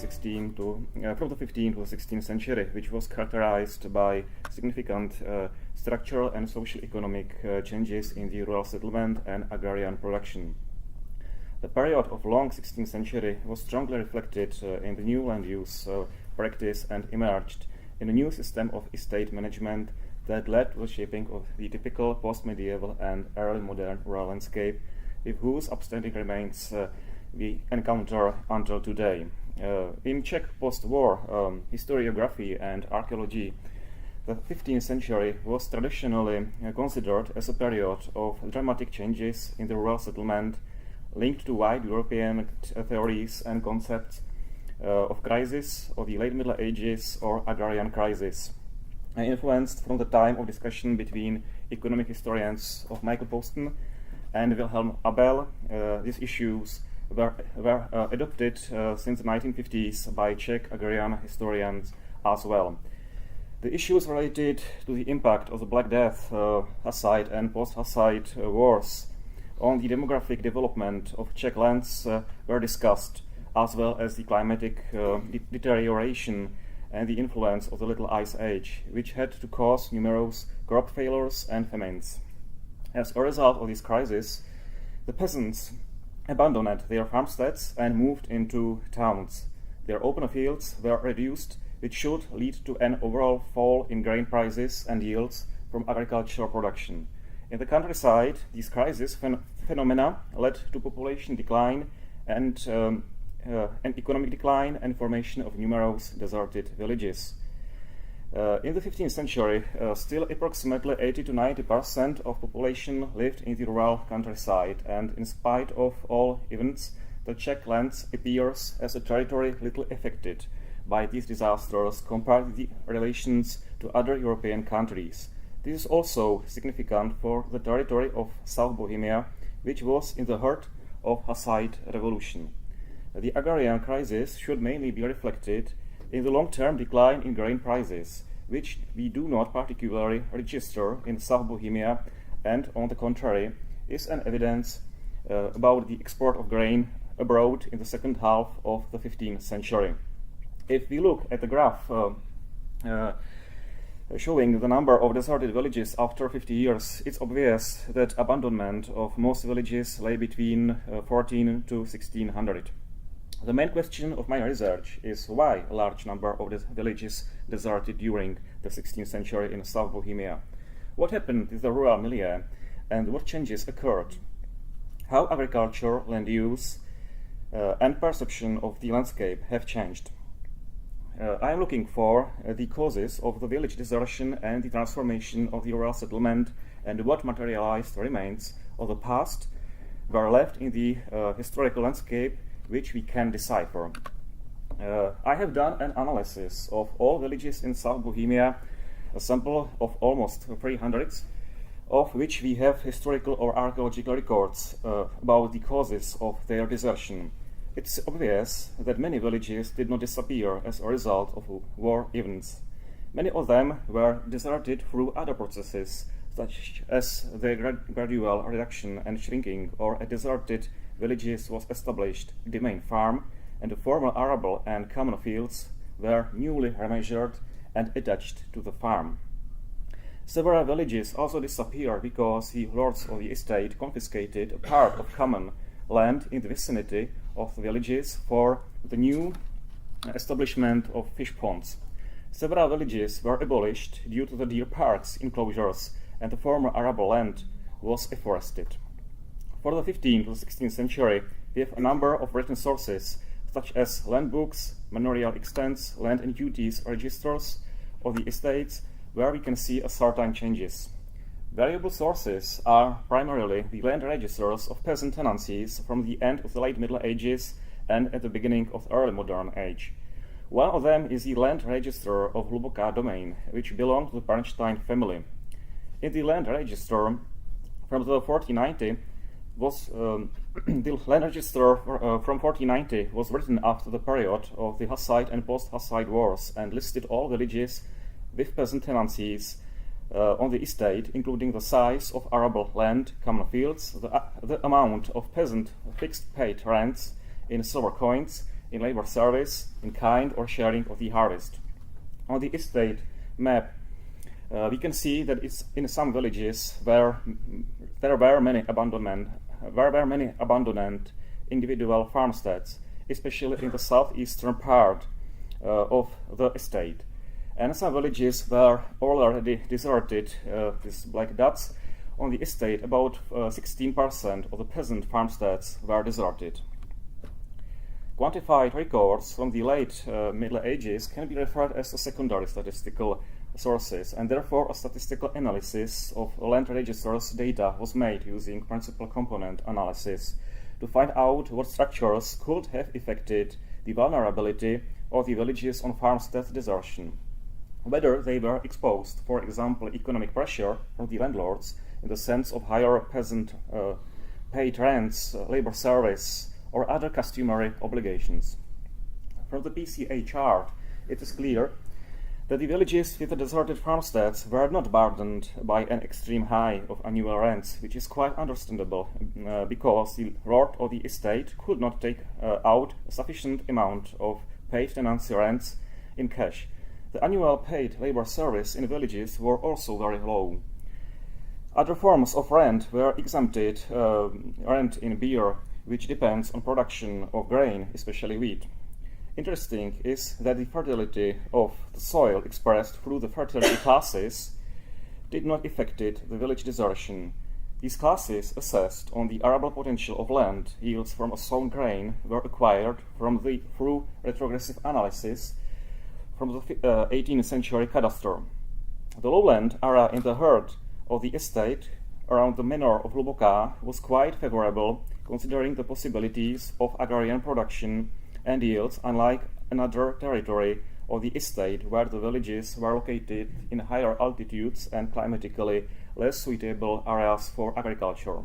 from the 15th to the 16th century, which was characterized by significant structural and socio-economic changes in the rural settlement and agrarian production. The period of long 16th century was strongly reflected in the new land use practice and emerged in a new system of estate management that led to the shaping of the typical post-medieval and early modern rural landscape, with whose upstanding remains we encounter until today. In Czech post-war historiography and archaeology, the 15th century was traditionally considered as a period of dramatic changes in the rural settlement, linked to wide European theories and concepts of crisis of the late Middle Ages or agrarian crisis, influenced from the time of discussion between economic historians of Michael Poston and Wilhelm Abel. These issues were adopted since the 1950s by Czech agrarian historians as well. The issues related to the impact of the Black Death, Hussite and post-Hussite wars on the demographic development of Czech lands were discussed, as well as the climatic deterioration and the influence of the Little Ice Age, which had to cause numerous crop failures and famines. As a result of this crisis, the peasants abandoned their farmsteads and moved into towns. Their open fields were reduced, which should lead to an overall fall in grain prices and yields from agricultural production. In the countryside, these crisis phenomena led to population decline and economic decline and formation of numerous deserted villages. In the 15th century, still approximately 80 to 90% of population lived in the rural countryside, and in spite of all events, the Czech lands appears as a territory little affected by these disasters compared with the relations to other European countries. This is also significant for the territory of South Bohemia, which was in the heart of Hussite revolution. The agrarian crisis should mainly be reflected in the long-term decline in grain prices, which we do not particularly register in South Bohemia, and on the contrary, is an evidence about the export of grain abroad in the second half of the 15th century. If we look at the graph showing the number of deserted villages after 50 years, it's obvious that abandonment of most villages lay between 14 to 1600. The main question of my research is why a large number of the villages deserted during the 16th century in South Bohemia. What happened with the rural milieu and what changes occurred? How agriculture, land use, and perception of the landscape have changed. I am looking for the causes of the village desertion and the transformation of the rural settlement, and what materialized remains of the past were left in the historical landscape, which we can decipher. I have done an analysis of all villages in South Bohemia, a sample of almost 300, of which we have historical or archaeological records about the causes of their desertion. It's obvious that many villages did not disappear as a result of war events. Many of them were deserted through other processes, such as the gradual reduction and shrinking, or a deserted villages was established the main farm, and the former arable and common fields were newly remeasured and attached to the farm. Several villages also disappeared because the lords of the estate confiscated a part of common land in the vicinity of the villages for the new establishment of fish ponds. Several villages were abolished due to the deer parks enclosures, and the former arable land was afforested. For the 15th to 16th century, we have a number of written sources, such as land books, manorial extents, land and duties registers of the estates, where we can see a certain changes. Valuable sources are primarily the land registers of peasant tenancies from the end of the late Middle Ages and at the beginning of the early modern age. One of them is the land register of Hluboká domain, which belonged to the Bernstein family. In the land register from the 1490 the land register from 1490 was written after the period of the Hussite and post-Hussite wars and listed all villages with peasant tenancies on the estate, including the size of arable land, common fields, the amount of peasant fixed paid rents in silver coins, in labor service, in kind or sharing of the harvest. On the estate map, we can see that it's in some villages where there were many abandoned individual farmsteads, especially in the southeastern part of the estate. And some villages were already deserted. These black dots on the estate, about 16% of the peasant farmsteads were deserted. Quantified records from the late Middle Ages can be referred as a secondary statistical sources, and therefore a statistical analysis of land registers data was made using principal component analysis to find out what structures could have affected the vulnerability of the villages on farmstead desertion, whether they were exposed, for example, economic pressure from the landlords in the sense of higher peasant paid rents, labor service, or other customary obligations. From the PCA chart, it is clear that the villages with the deserted farmsteads were not burdened by an extreme high of annual rents, which is quite understandable because the lord of the estate could not take out a sufficient amount of paid tenancy rents in cash. The annual paid labor service in villages were also very low. Other forms of rent were exempted, rent in beer, which depends on production of grain, especially wheat. Interesting is that the fertility of the soil expressed through the fertility classes did not affect the village desertion. These classes assessed on the arable potential of land yields from a sown grain were acquired through retrogressive analysis from the 18th century cadastre. The lowland area in the heart of the estate around the manor of Hluboká was quite favorable, considering the possibilities of agrarian production and yields, unlike another territory of the estate where the villages were located in higher altitudes and climatically less suitable areas for agriculture.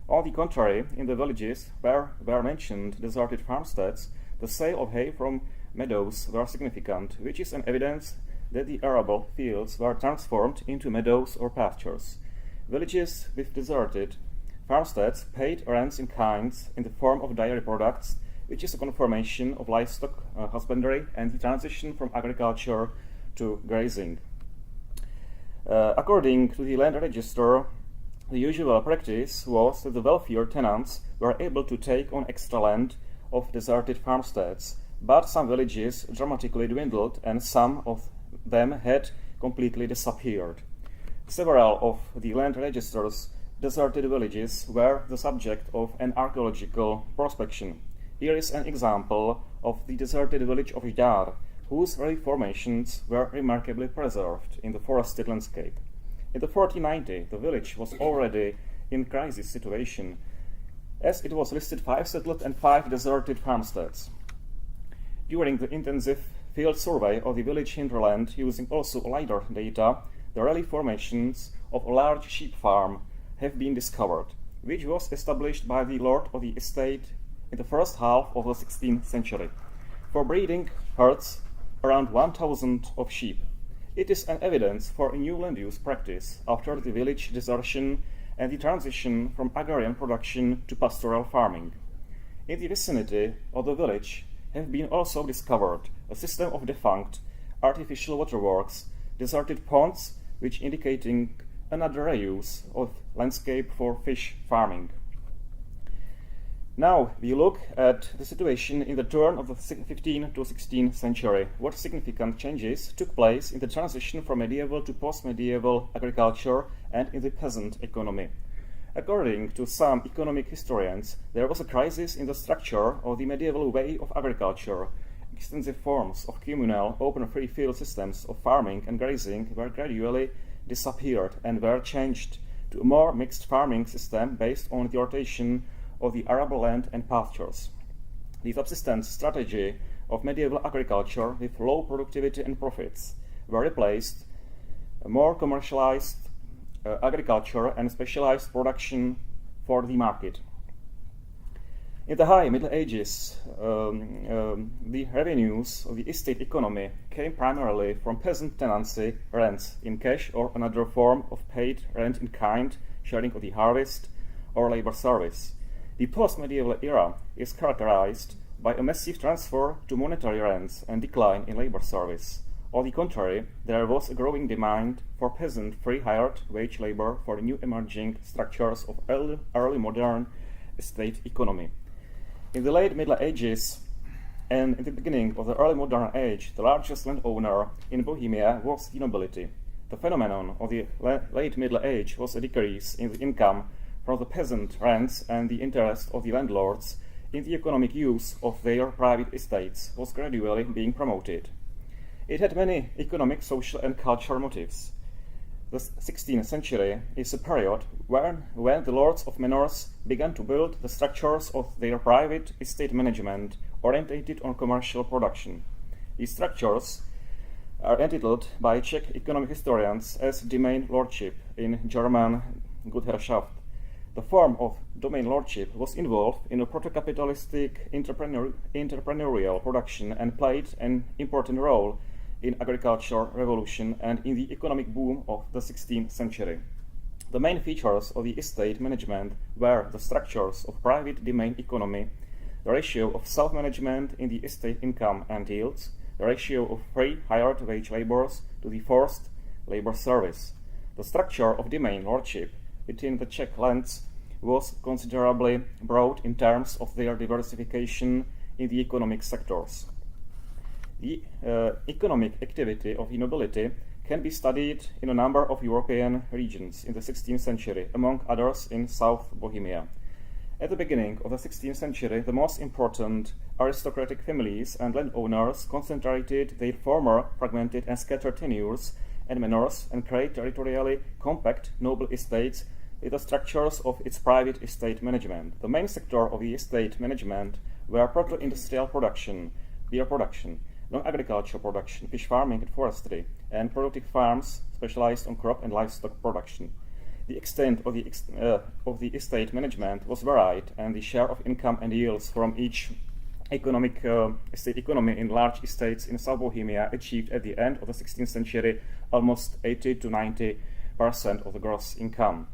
On the contrary, in the villages where were mentioned deserted farmsteads, the sale of hay from meadows were significant, which is an evidence that the arable fields were transformed into meadows or pastures. Villages with deserted farmsteads paid rents in kinds in the form of dairy products, which is a confirmation of livestock husbandry and the transition from agriculture to grazing. According to the land register, the usual practice was that the wealthier tenants were able to take on extra land of deserted farmsteads, but some villages dramatically dwindled and some of them had completely disappeared. Several of the land register's deserted villages were the subject of an archaeological prospection. Here is an example of the deserted village of Jdár, whose relief formations were remarkably preserved in the forested landscape. In the 1490, the village was already in crisis situation, as it was listed 5 settled and 5 deserted farmsteads. During the intensive field survey of the village hinterland, using also LiDAR data, the relief formations of a large sheep farm have been discovered, which was established by the lord of the estate in the first half of the 16th century, for breeding herds around 1,000 of sheep. It is an evidence for a new land use practice after the village desertion and the transition from agrarian production to pastoral farming. In the vicinity of the village have been also discovered a system of defunct artificial waterworks, deserted ponds, which indicating another reuse of landscape for fish farming. Now we look at the situation in the turn of the 15th to 16th century. What significant changes took place in the transition from medieval to post-medieval agriculture and in the peasant economy? According to some economic historians, there was a crisis in the structure of the medieval way of agriculture. Extensive forms of communal, open free field systems of farming and grazing were gradually disappeared and were changed to a more mixed farming system based on the rotation of the arable land and pastures. The subsistence strategy of medieval agriculture with low productivity and profits were replaced more commercialized agriculture and specialized production for the market. In the High Middle Ages, the revenues of the estate economy came primarily from peasant tenancy rents in cash or another form of paid rent in kind, sharing of the harvest, or labor service. The post-medieval era is characterized by a massive transfer to monetary rents and decline in labor service. On the contrary, there was a growing demand for peasant free hired wage labor for the new emerging structures of early modern estate economy. In the late Middle Ages and in the beginning of the early modern age, the largest landowner in Bohemia was the nobility. The phenomenon of the late Middle Age was a decrease in the income from the peasant rents, and the interest of the landlords in the economic use of their private estates was gradually being promoted. It had many economic, social, and cultural motives. The 16th century is a period when the lords of manors began to build the structures of their private estate management orientated on commercial production. These structures are entitled by Czech economic historians as domain lordship, in German Gutherrschaft. The form of domain lordship was involved in a proto-capitalistic entrepreneurial production and played an important role in agricultural revolution and in the economic boom of the 16th century. The main features of the estate management were the structures of private domain economy, the ratio of self-management in the estate income and yields, the ratio of free hired wage laborers to the forced labor service. The structure of domain lordship within the Czech lands was considerably broad in terms of their diversification in the economic sectors. The economic activity of the nobility can be studied in a number of European regions in the 16th century, among others in South Bohemia. At the beginning of the 16th century, the most important aristocratic families and landowners concentrated their former fragmented and scattered tenures and manors and created territorially compact noble estates with the structures of its private estate management. The main sector of the estate management were proto-industrial production, beer production, non-agricultural production, fish farming and forestry, and productive farms specialized on crop and livestock production. The extent of the estate management was varied, and the share of income and yields from each estate economy in large estates in South Bohemia achieved at the end of the 16th century almost 80 to 90% of the gross income.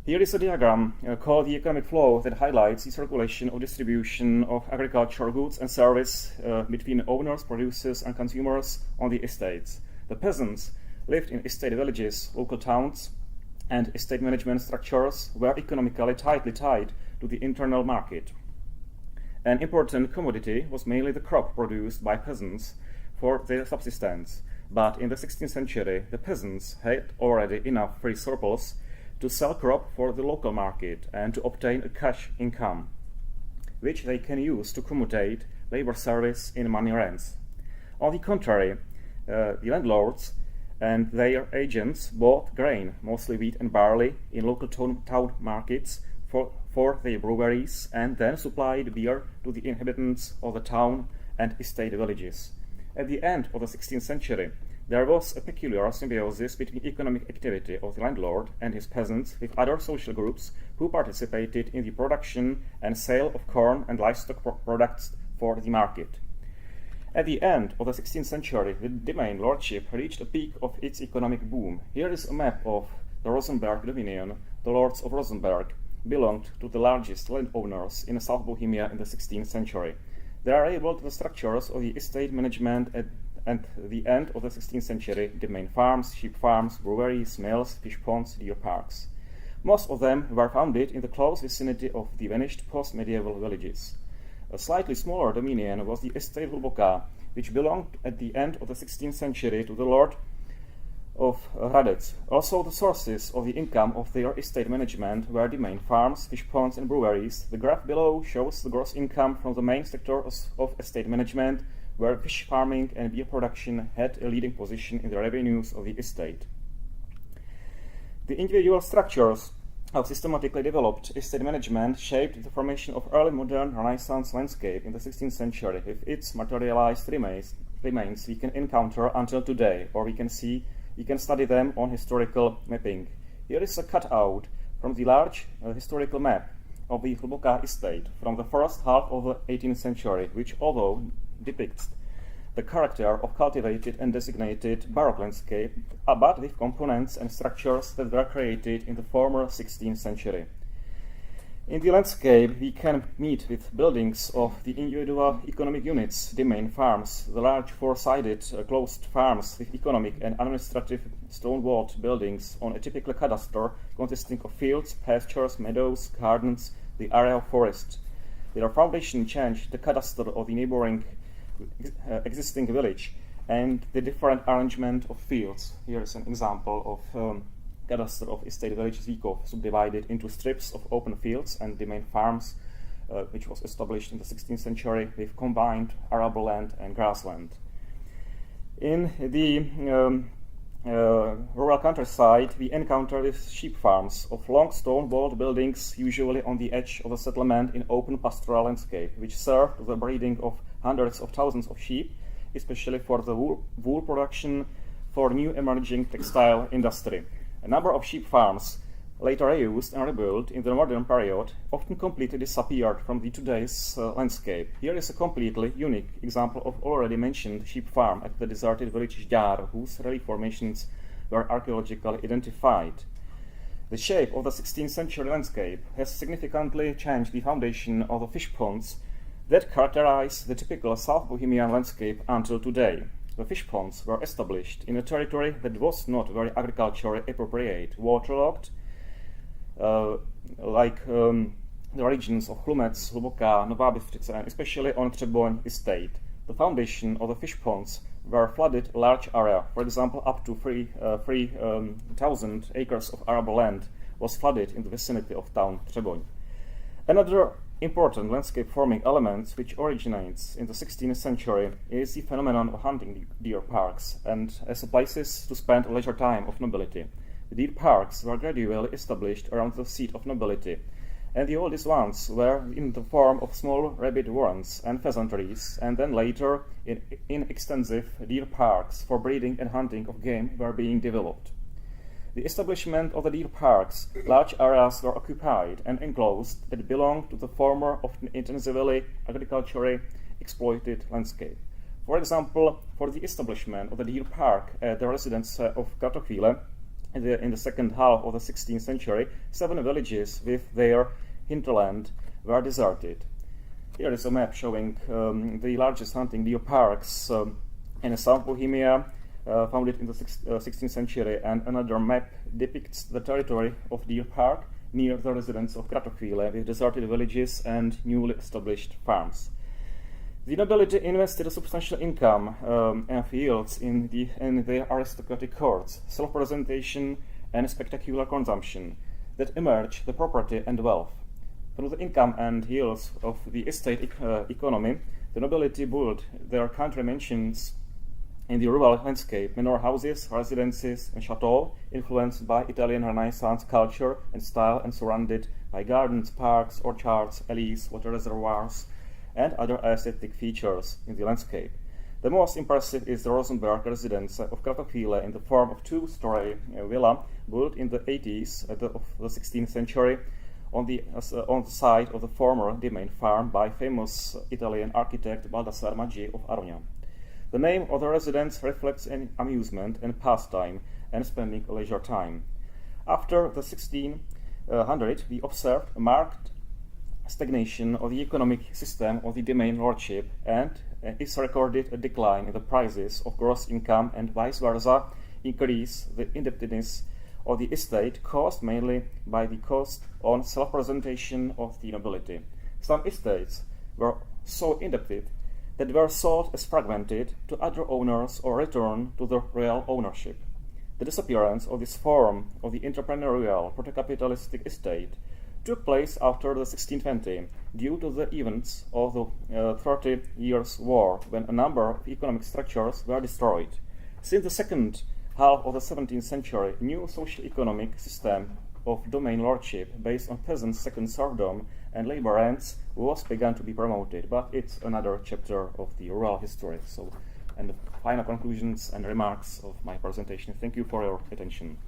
Here is a diagram called the economic flow that highlights the circulation or distribution of agricultural goods and service between owners, producers, and consumers on the estates. The peasants lived in estate villages, local towns, and estate management structures were economically tightly tied to the internal market. An important commodity was mainly the crop produced by peasants for their subsistence, but in the 16th century the peasants had already enough free surplus to sell crop for the local market and to obtain a cash income, which they can use to commute labor service in money rents. On the contrary, the landlords and their agents bought grain, mostly wheat and barley, in local town markets for their breweries, and then supplied beer to the inhabitants of the town and estate villages. At the end of the 16th century, there was a peculiar symbiosis between economic activity of the landlord and his peasants with other social groups who participated in the production and sale of corn and livestock products for the market. At the end of the 16th century, the domain lordship reached a peak of its economic boom. Here is a map of the Rosenberg dominion. The lords of Rosenberg belonged to the largest landowners in South Bohemia in the 16th century. They are able to the structures of the estate management at the end of the 16th century: domain farms, sheep farms, breweries, mills, fish ponds, deer parks. Most of them were founded in the close vicinity of the vanished post-medieval villages. A slightly smaller dominion was the estate Hluboká, which belonged at the end of the 16th century to the lord of Hradec. Also, the sources of the income of their estate management were domain farms, fish ponds, and breweries. The graph below shows the gross income from the main sectors of estate management, where fish farming and beer production had a leading position in the revenues of the estate. The individual structures of systematically developed estate management shaped the formation of early modern Renaissance landscape in the 16th century. With its materialized remains we can encounter until today, or we can study them on historical mapping. Here is a cutout from the large historical map of the Hluboká estate from the first half of the 18th century, which although depicts the character of cultivated and designated Baroque landscape, but with components and structures that were created in the former 16th century. In the landscape, we can meet with buildings of the individual economic units, domain farms, the large four-sided closed farms with economic and administrative stone-walled buildings on a typical cadastre consisting of fields, pastures, meadows, gardens, the area of forest. Their foundation changed the cadastre of the neighboring existing village and the different arrangement of fields. Here is an example of cadastre of estate village Zvíkov, subdivided into strips of open fields and domain farms, which was established in the 16th century with combined arable land and grassland. In the rural countryside, we encounter with sheep farms of long stone-walled buildings, usually on the edge of a settlement in open pastoral landscape, which served the breeding of hundreds of thousands of sheep, especially for the wool production for new emerging textile industry. A number of sheep farms, later reused and rebuilt in the modern period, often completely disappeared from the today's landscape. Here is a completely unique example of already mentioned sheep farm at the deserted village Žďár, whose relief formations were archaeologically identified. The shape of the 16th century landscape has significantly changed the foundation of the fish ponds that characterize the typical South Bohemian landscape until today. The fish ponds were established in a territory that was not very agriculturally appropriate, waterlogged, like the regions of Chlumec, Hluboká, Nová Bystrica, and especially on Třeboň estate. The foundation of the fish ponds were flooded large area. For example, up to 3,000 acres of arable land was flooded in the vicinity of town Třeboň. Another important landscape forming element which originates in the 16th century is the phenomenon of hunting deer parks and as places to spend leisure time of nobility. The deer parks were gradually established around the seat of nobility, and the oldest ones were in the form of small rabbit warrens and pheasantries, and then later in extensive deer parks for breeding and hunting of game were being developed. The establishment of the deer parks, large areas were occupied and enclosed that belonged to the former often intensively agriculturally exploited landscape. For example, for the establishment of the deer park at the residence of Kratochvíle in the second half of the 16th century, 7 villages with their hinterland were deserted. Here is a map showing the largest hunting deer parks in South Bohemia, founded in the 16th century, and another map depicts the territory of deer park near the residence of Kratochvíle with deserted villages and newly established farms. The nobility invested a substantial income and fields in their aristocratic courts, self-presentation and spectacular consumption that emerged the property and wealth. Through the income and yields of the estate economy, the nobility built their country mansions in the rural landscape, manor houses, residences, and chateaux, influenced by Italian Renaissance culture and style and surrounded by gardens, parks, orchards, alleys, water reservoirs, and other aesthetic features in the landscape. The most impressive is the Rosenberg residence of Kratochvíle in the form of 2-story villa built in the 80s of the 16th century on the site of the former domain farm by famous Italian architect Baldassare Maggi of Arogna. The name of the residence reflects an amusement and pastime and spending leisure time. After the 1600, we observed a marked stagnation of the economic system of the domain lordship, and is recorded a decline in the prices of gross income and vice versa, increase the indebtedness of the estate caused mainly by the cost on self-presentation of the nobility. Some estates were so indebted that were sold as fragmented to other owners or returned to the real ownership. The disappearance of this form of the entrepreneurial proto-capitalistic estate took place after the 1620 due to the events of the 30 Years' War, when a number of economic structures were destroyed. Since the second half of the 17th century, a new socio-economic system of domain lordship based on peasants' second serfdom and labor rents was begun to be promoted, but it's another chapter of the rural history. So, and the final conclusions and remarks of my presentation. Thank you for your attention.